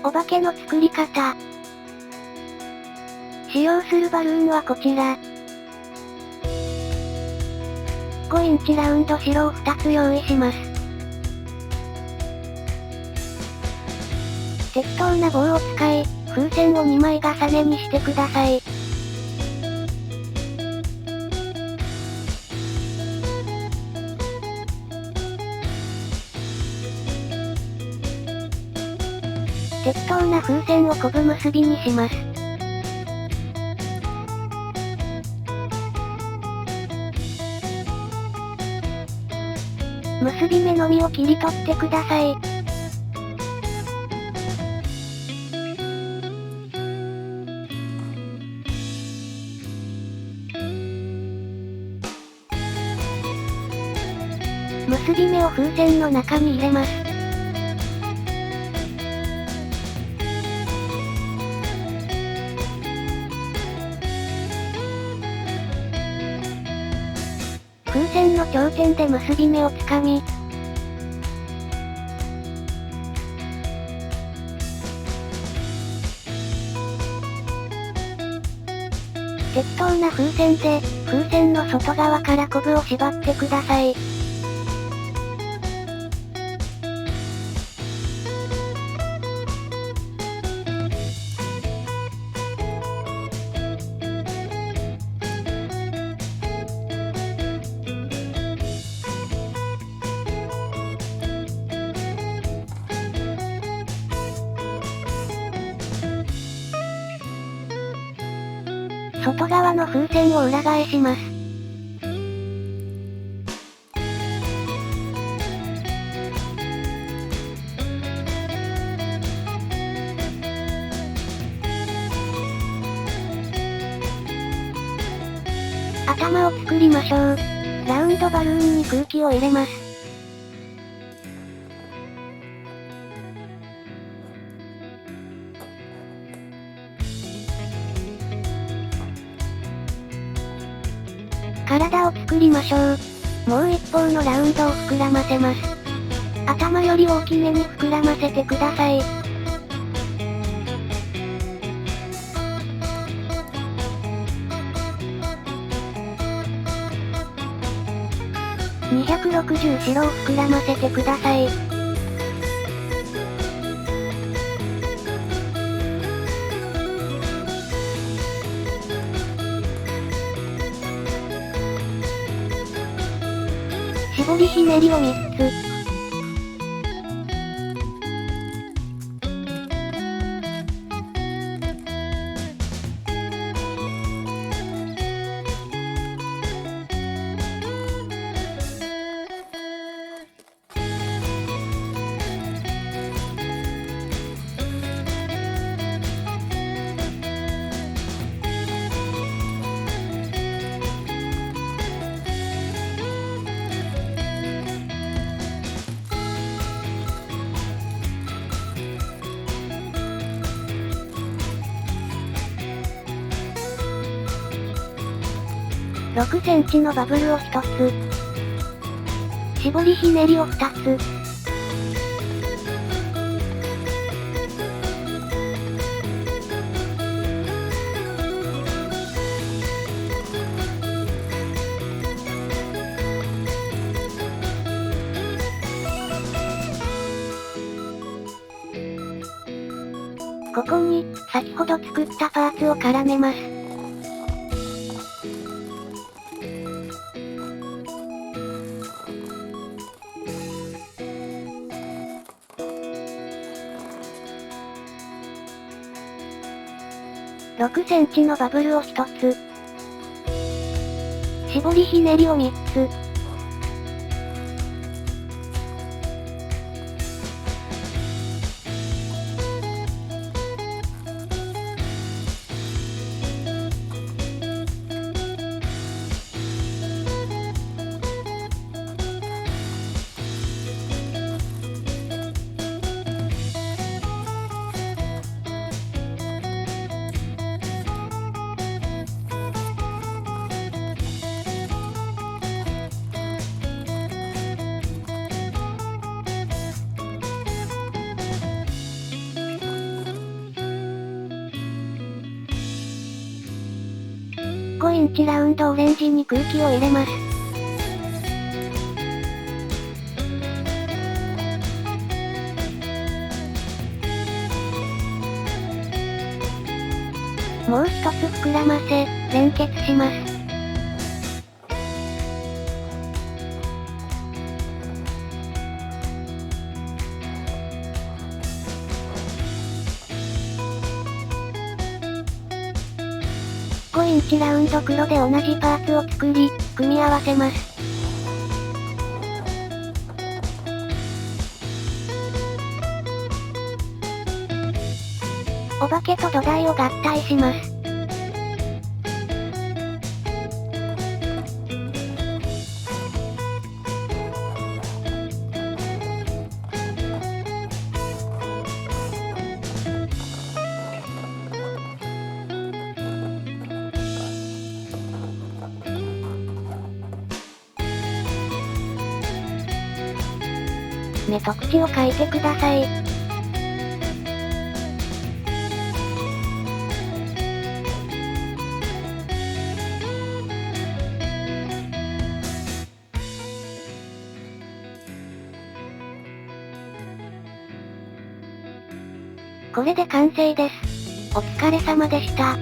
お化けの作り方。使用するバルーンはこちら。5インチラウンド白を2つ用意します。適当な棒を使い、風船を2枚重ねにしてください。適当な風船をこぶ結びにします。結び目のみを切り取ってください。結び目を風船の中に入れます。風船の頂点で結び目をつかみ、適当な風船で、風船の外側からコブを縛ってください。外側の風船を裏返します。頭を作りましょう。ラウンドバルーンに空気を入れます。体を作りましょう。もう一方のラウンドを膨らませます。頭より大きめに膨らませてください。260白を膨らませてください。絞りひねりを3つ。6センチのバブルを1つ。絞りひねりを2つ。ここに、先ほど作ったパーツを絡めます。6センチのバブルを1つ。絞りひねりを3つ。5インチラウンドオレンジに空気を入れます。もう一つ膨らませ、連結します。5インチラウンド黒で同じパーツを作り、組み合わせます。お化けと土台を合体します。目と口を描いてください。これで完成です。お疲れ様でした。